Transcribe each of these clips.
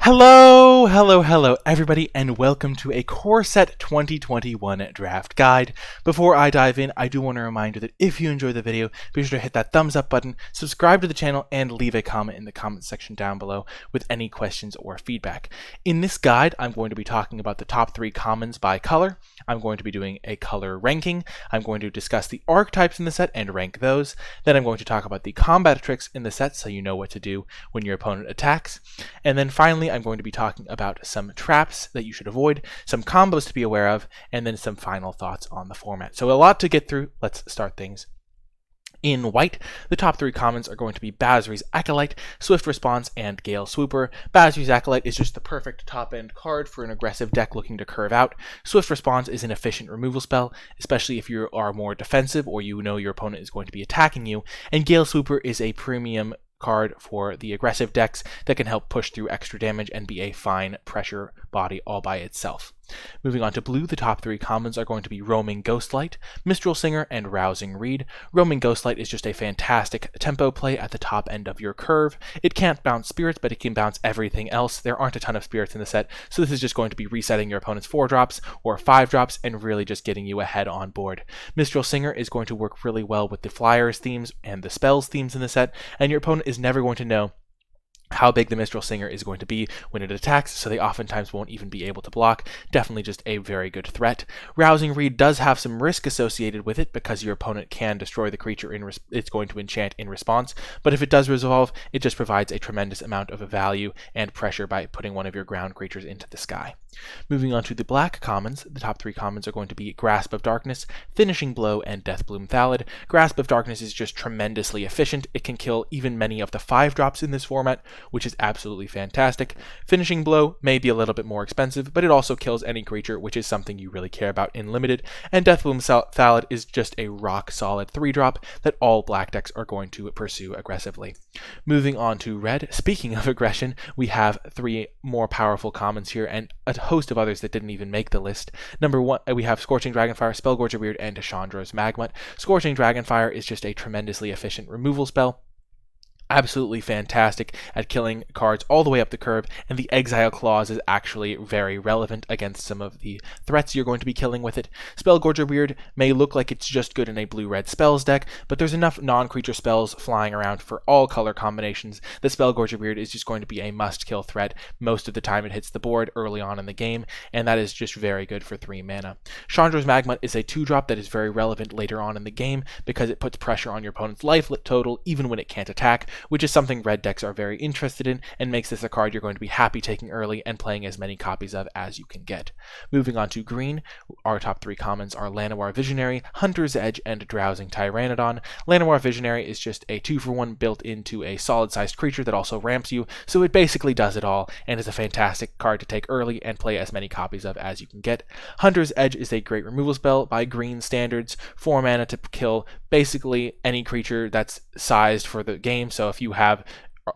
Hello everybody, and welcome to a Core Set 2021 draft guide. Before I dive in, I do want to remind you that if you enjoy the video, be sure to hit that thumbs up button, subscribe to the channel, and leave a comment in the comment section down below with any questions or feedback. In this guide, I'm going to be talking about the top 3 commons by color. I'm going to be doing a color ranking. I'm going to discuss the archetypes in the set and rank those. Then I'm going to talk about the combat tricks in the set so you know what to do when your opponent attacks. And then finally, I'm going to be talking about some traps that you should avoid, some combos to be aware of, and then some final thoughts on the format. So a lot to get through. Let's start things. In white, the top 3 commons are going to be Basri's Acolyte, Swift Response, and Gale Swooper. Basri's Acolyte is just the perfect top-end card for an aggressive deck looking to curve out. Swift Response is an efficient removal spell, especially if you are more defensive or you know your opponent is going to be attacking you. And Gale Swooper is a premium card for the aggressive decks that can help push through extra damage and be a fine pressure body all by itself. Moving on to blue, the top 3 commons are going to be Roaming Ghostlight, Mistral Singer, and Rousing Reed. Roaming Ghostlight is just a fantastic tempo play at the top end of your curve. It can't bounce spirits, but it can bounce everything else. There aren't a ton of spirits in the set, so this is just going to be resetting your opponent's 4 drops or 5 drops and really just getting you ahead on board. Mistral Singer is going to work really well with the flyers themes and the spells themes in the set, and your opponent is never going to know how big the Mistral Singer is going to be when it attacks, so they oftentimes won't even be able to block. Definitely just a very good threat. Rousing Reed does have some risk associated with it because your opponent can destroy the creature it's going to enchant in response, but if it does resolve, it just provides a tremendous amount of value and pressure by putting one of your ground creatures into the sky. Moving on to the black commons, the top 3 commons are going to be Grasp of Darkness, Finishing Blow, and Deathbloom Thallid. Grasp of Darkness is just tremendously efficient. It can kill even many of the 5 drops in this format, which is absolutely fantastic. Finishing Blow may be a little bit more expensive, but it also kills any creature, which is something you really care about in Limited. And Deathbloom Thallid is just a rock-solid 3-drop that all black decks are going to pursue aggressively. Moving on to red, speaking of aggression, we have 3 more powerful commons here, and a host of others that didn't even make the list. Number 1, we have Scorching Dragonfire, Spellgorger Weird, and Chandra's Magmut. Scorching Dragonfire is just a tremendously efficient removal spell. Absolutely fantastic at killing cards all the way up the curve, and the Exile Clause is actually very relevant against some of the threats you're going to be killing with it. Spellgorger Weird may look like it's just good in a blue-red spells deck, but there's enough non-creature spells flying around for all color combinations that Spellgorger Weird is just going to be a must-kill threat most of the time it hits the board early on in the game, and that is just very good for 3 mana. Chandra's Magmut is a 2-drop that is very relevant later on in the game because it puts pressure on your opponent's life total even when it can't attack, which is something red decks are very interested in and makes this a card you're going to be happy taking early and playing as many copies of as you can get. Moving on to green, our top 3 commons are Llanowar Visionary, Hunter's Edge, and Drowsing Tyrannodon. Llanowar Visionary is just a 2-for-1 built into a solid-sized creature that also ramps you, so it basically does it all and is a fantastic card to take early and play as many copies of as you can get. Hunter's Edge is a great removal spell by green standards, 4 mana to kill basically any creature that's sized for the game, so if you have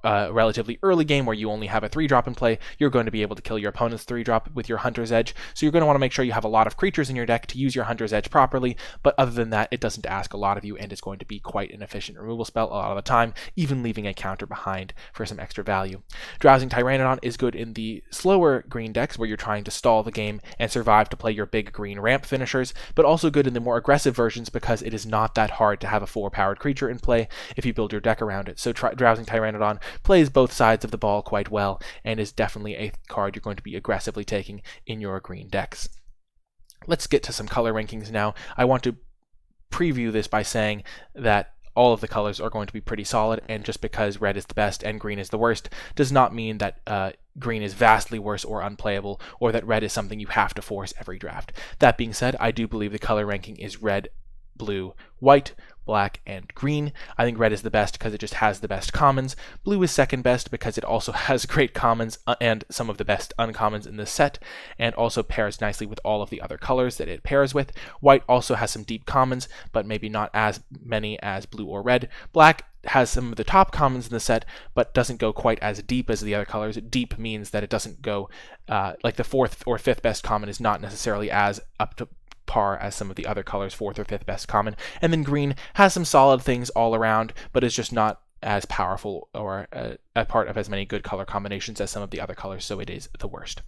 a relatively early game where you only have a 3-drop in play, you're going to be able to kill your opponent's 3-drop with your Hunter's Edge, so you're going to want to make sure you have a lot of creatures in your deck to use your Hunter's Edge properly, but other than that, it doesn't ask a lot of you, and it's going to be quite an efficient removal spell a lot of the time, even leaving a counter behind for some extra value. Drowsing Tyrannodon is good in the slower green decks where you're trying to stall the game and survive to play your big green ramp finishers, but also good in the more aggressive versions because it is not that hard to have a 4-powered creature in play if you build your deck around it. So Drowsing Tyrannodon plays both sides of the ball quite well and is definitely a card you're going to be aggressively taking in your green decks. Let's get to some color rankings now. I want to preview this by saying that all of the colors are going to be pretty solid, and just because red is the best and green is the worst does not mean that green is vastly worse or unplayable, or that red is something you have to force every draft. That being said, I do believe the color ranking is red, blue, white, black, and green. I think red is the best because it just has the best commons. Blue is second best because it also has great commons and some of the best uncommons in the set, and also pairs nicely with all of the other colors that it pairs with. White also has some deep commons, but maybe not as many as blue or red. Black has some of the top commons in the set, but doesn't go quite as deep as the other colors. Deep means that it doesn't go, like the 4th or 5th best common is not necessarily as up to par as some of the other colors' 4th or 5th best common. And then green has some solid things all around, but is just not as powerful or a part of as many good color combinations as some of the other colors, so it is the worst.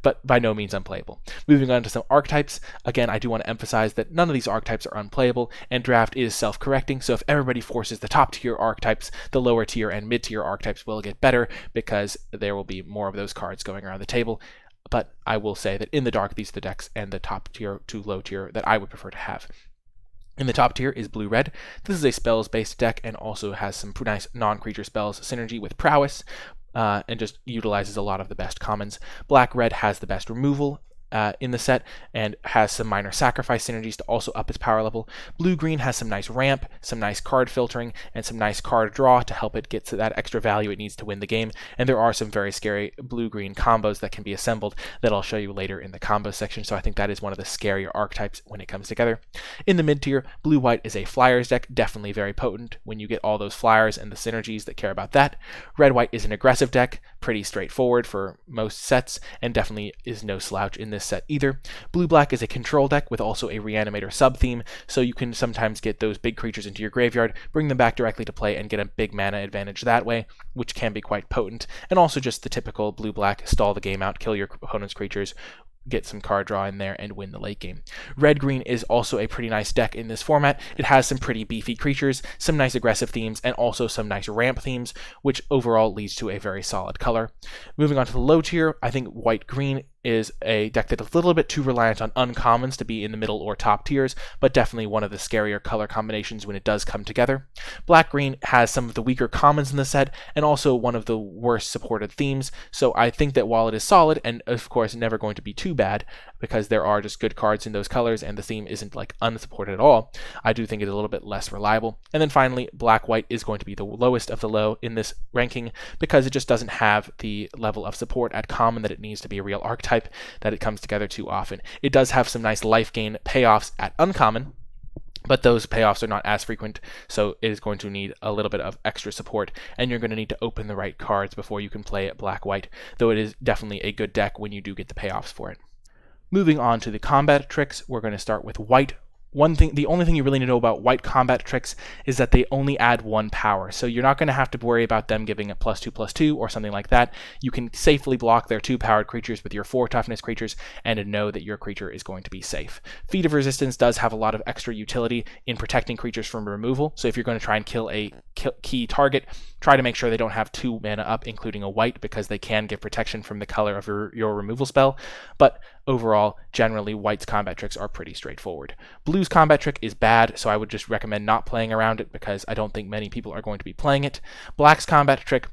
But by no means unplayable. Moving on to some archetypes. Again, I do want to emphasize that none of these archetypes are unplayable, and draft is self-correcting, so if everybody forces the top tier archetypes, the lower tier and mid-tier archetypes will get better because there will be more of those cards going around the table. But I will say that in the dark, these are the decks and the top tier to low tier that I would prefer to have. In the top tier is blue-red. This is a spells-based deck and also has some nice non-creature spells synergy with prowess, and just utilizes a lot of the best commons. Black-red has the best removal in the set and has some minor sacrifice synergies to also up its power level. Blue-green has some nice ramp, some nice card filtering, and some nice card draw to help it get to that extra value it needs to win the game. And there are some very scary blue-green combos that can be assembled that I'll show you later in the combo section, so I think that is one of the scarier archetypes when it comes together. In the mid-tier, blue-white is a flyers deck, definitely very potent when you get all those flyers and the synergies that care about that. Red-white is an aggressive deck, pretty straightforward for most sets, and definitely is no slouch in this set either. Blue-black is a control deck with also a reanimator sub-theme, so you can sometimes get those big creatures into your graveyard, bring them back directly to play, and get a big mana advantage that way, which can be quite potent. And also just the typical blue-black, stall the game out, kill your opponent's creatures, get some card draw in there, and win the late game. Red-green is also a pretty nice deck in this format. It has some pretty beefy creatures, some nice aggressive themes, and also some nice ramp themes, which overall leads to a very solid color. Moving on to the low tier, I think white-green is a deck that is a little bit too reliant on uncommons to be in the middle or top tiers, but definitely one of the scarier color combinations when it does come together. Black-green has some of the weaker commons in the set, and also one of the worst supported themes, so I think that while it is solid, and of course never going to be too bad, because there are just good cards in those colors, and the theme isn't like unsupported at all, I do think it's a little bit less reliable. And then finally, black-white is going to be the lowest of the low in this ranking, because it just doesn't have the level of support at common that it needs to be a real archetype, that it comes together too often. It does have some nice life gain payoffs at uncommon, but those payoffs are not as frequent, so it is going to need a little bit of extra support, and you're going to need to open the right cards before you can play it black-white, though it is definitely a good deck when you do get the payoffs for it. Moving on to the combat tricks, we're going to start with white. The only thing you really need to know about white combat tricks is that they only add 1 power, so you're not going to have to worry about them giving a +2/+2 or something like that. You can safely block their 2-powered creatures with your 4 toughness creatures and know that your creature is going to be safe. Feat of Resistance does have a lot of extra utility in protecting creatures from removal, so if you're going to try and kill a key target, try to make sure they don't have 2 mana up, including a white, because they can give protection from the color of your removal spell. But overall, generally, white's combat tricks are pretty straightforward. Blue's combat trick is bad, so I would just recommend not playing around it because I don't think many people are going to be playing it. Black's combat trick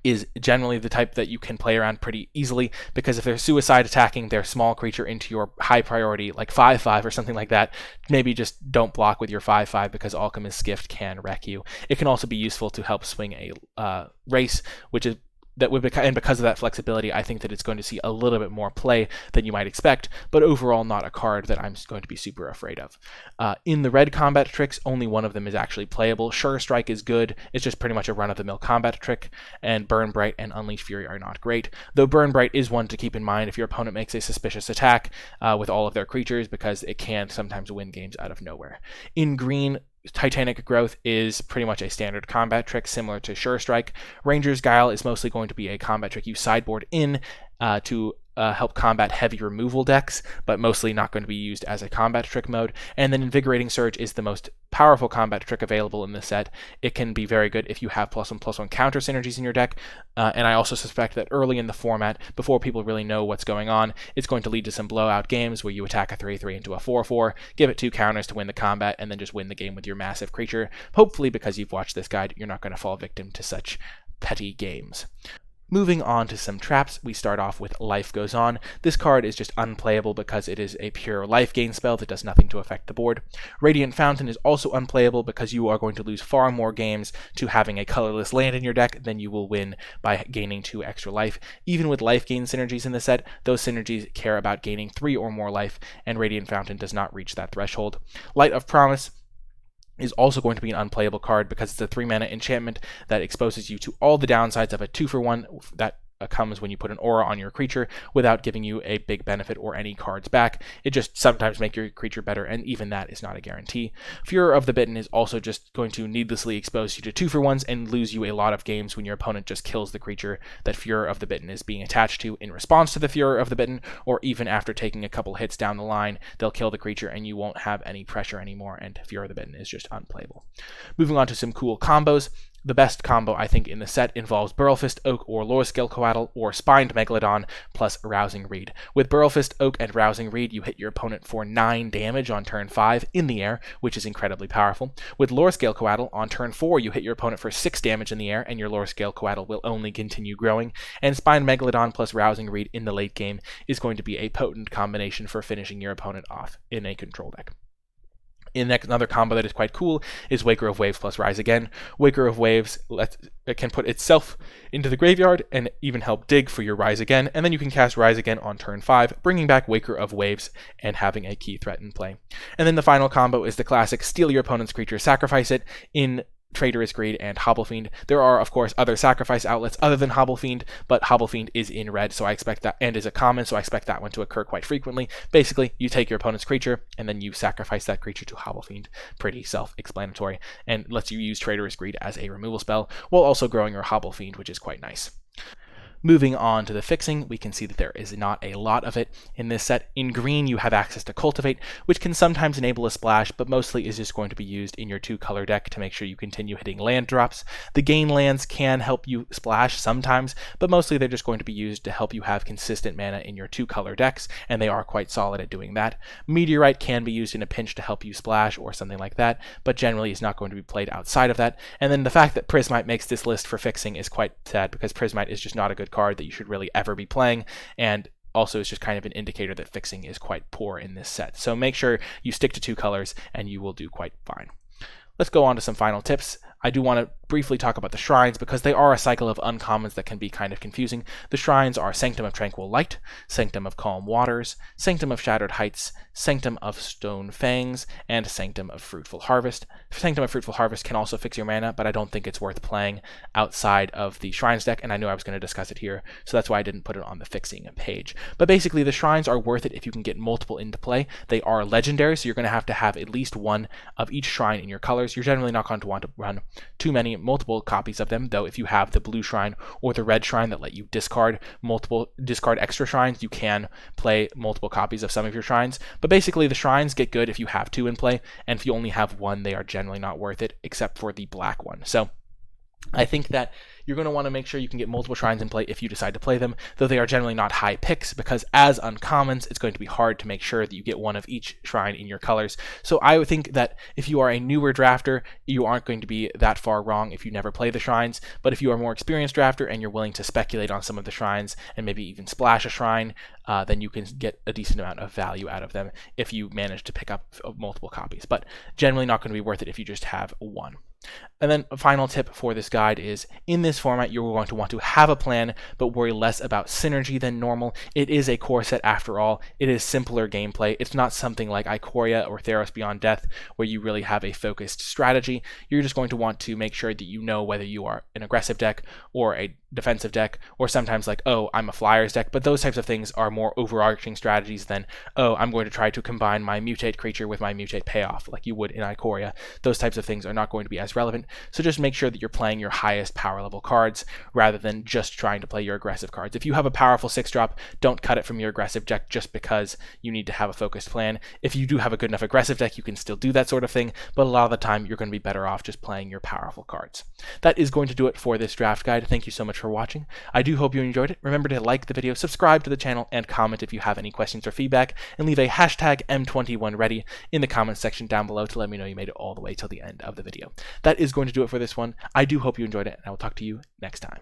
is generally the type that you can play around pretty easily, because if they're suicide attacking their small creature into your high priority, like 5/5 or something like that, maybe just don't block with your 5/5 because Alchemist's Gift can wreck you. It can also be useful to help swing a race, which is and because of that flexibility, I think that it's going to see a little bit more play than you might expect, but overall not a card that I'm going to be super afraid of. In the red combat tricks, only one of them is actually playable. Sure Strike is good, it's just pretty much a run-of-the-mill combat trick, and Burn Bright and Unleash Fury are not great, though Burn Bright is one to keep in mind if your opponent makes a suspicious attack with all of their creatures, because it can sometimes win games out of nowhere. In green, Titanic Growth is pretty much a standard combat trick similar to Sure Strike. Ranger's Guile is mostly going to be a combat trick you sideboard in to help combat heavy removal decks, but mostly not going to be used as a combat trick mode. And then Invigorating Surge is the most powerful combat trick available in this set. It can be very good if you have +1/+1 counter synergies in your deck, and I also suspect that early in the format, before people really know what's going on, it's going to lead to some blowout games where you attack a 3/3 into a 4/4, give it 2 counters to win the combat, and then just win the game with your massive creature. Hopefully, because you've watched this guide, you're not going to fall victim to such petty games. Moving on to some traps, we start off with Life Goes On. This card is just unplayable because it is a pure life gain spell that does nothing to affect the board. Radiant Fountain is also unplayable because you are going to lose far more games to having a colorless land in your deck than you will win by gaining 2 extra life. Even with life gain synergies in the set, those synergies care about gaining 3 or more life, and Radiant Fountain does not reach that threshold. Light of Promise is also going to be an unplayable card because it's a 3-mana enchantment that exposes you to all the downsides of a 2-for-1 that comes when you put an aura on your creature without giving you a big benefit or any cards back. It just sometimes makes your creature better, and even that is not a guarantee. Furor of the Bitten is also just going to needlessly expose you to 2-for-1s and lose you a lot of games when your opponent just kills the creature that Furor of the Bitten is being attached to in response to the Furor of the Bitten, or even after taking a couple hits down the line, they'll kill the creature and you won't have any pressure anymore, and Furor of the Bitten is just unplayable. Moving on to some cool combos. The best combo, I think, in the set involves Burlfist Oak or Lorescale Coatl or Spined Megalodon plus Rousing Reed. With Burlfist Oak and Rousing Reed, you hit your opponent for 9 damage on turn 5 in the air, which is incredibly powerful. With Lorescale Coatl, on turn 4, you hit your opponent for 6 damage in the air, and your Lorescale Coatl will only continue growing. And Spined Megalodon plus Rousing Reed in the late game is going to be a potent combination for finishing your opponent off in a control deck. Another combo that is quite cool is Waker of Waves plus Rise Again. Waker of Waves can put itself into the graveyard and even help dig for your Rise Again, and then you can cast Rise Again on turn 5, bringing back Waker of Waves and having a key threat in play. And then the final combo is the classic Steal Your Opponent's Creature, Sacrifice It in Traitorous Greed and Hobblefiend. There are, of course, other sacrifice outlets other than Hobblefiend, but Hobblefiend is in red, so I expect that, and is a common, so I expect that one to occur quite frequently. Basically, you take your opponent's creature, and then you sacrifice that creature to Hobblefiend. Pretty self-explanatory, and lets you use Traitorous Greed as a removal spell, while also growing your Hobblefiend, which is quite nice. Moving on to the fixing, we can see that there is not a lot of it in this set. In green, you have access to Cultivate, which can sometimes enable a splash, but mostly is just going to be used in your 2-color deck to make sure you continue hitting land drops. The gain lands can help you splash sometimes, but mostly they're just going to be used to help you have consistent mana in your 2-color decks, and they are quite solid at doing that. Meteorite can be used in a pinch to help you splash or something like that, but generally is not going to be played outside of that. And then the fact that Prismite makes this list for fixing is quite sad, because Prismite is just not a good card that you should really ever be playing, and also is just kind of an indicator that fixing is quite poor in this set. So make sure you stick to 2 colors and you will do quite fine. Let's go on to some final tips. I do want to briefly talk about the shrines because they are a cycle of uncommons that can be kind of confusing. The shrines are Sanctum of Tranquil Light, Sanctum of Calm Waters, Sanctum of Shattered Heights, Sanctum of Stone Fangs, and Sanctum of Fruitful Harvest. Sanctum of Fruitful Harvest can also fix your mana, but I don't think it's worth playing outside of the shrines deck, and I knew I was going to discuss it here, so that's why I didn't put it on the fixing page. But basically, the shrines are worth it if you can get multiple into play. They are legendary, so you're going to have at least one of each shrine in your colors. You're generally not going to want to run multiple copies of them, though if you have the blue shrine or the red shrine that let you discard extra shrines, you can play multiple copies of some of your shrines. But basically the shrines get good if you have 2 in play, and if you only have 1, they are generally not worth it, except for the black one. So I think that you're going to want to make sure you can get multiple shrines in play if you decide to play them, though they are generally not high picks, because as uncommons, it's going to be hard to make sure that you get one of each shrine in your colors. So I would think that if you are a newer drafter, you aren't going to be that far wrong if you never play the shrines, but if you are a more experienced drafter and you're willing to speculate on some of the shrines and maybe even splash a shrine, then you can get a decent amount of value out of them if you manage to pick up multiple copies, but generally not going to be worth it if you just have 1. And then a final tip for this guide is, in this format, you're going to want to have a plan, but worry less about synergy than normal. It is a core set after all. It is simpler gameplay. It's not something like Ikoria or Theros Beyond Death, where you really have a focused strategy. You're just going to want to make sure that you know whether you are an aggressive deck or a defensive deck, or sometimes like, oh, I'm a Flyers deck, but those types of things are more overarching strategies than, oh, I'm going to try to combine my Mutate creature with my Mutate payoff, like you would in Ikoria. Those types of things are not going to be as relevant, so just make sure that you're playing your highest power level cards rather than just trying to play your aggressive cards. If you have a powerful 6-drop, don't cut it from your aggressive deck just because you need to have a focused plan. If you do have a good enough aggressive deck, you can still do that sort of thing, but a lot of the time you're going to be better off just playing your powerful cards. That is going to do it for this draft guide. Thank you so much for watching. I do hope you enjoyed it. Remember to like the video, subscribe to the channel, and comment if you have any questions or feedback, and leave a hashtag M21Ready in the comments section down below to let me know you made it all the way till the end of the video. That is going to do it for this one. I do hope you enjoyed it, and I will talk to you next time.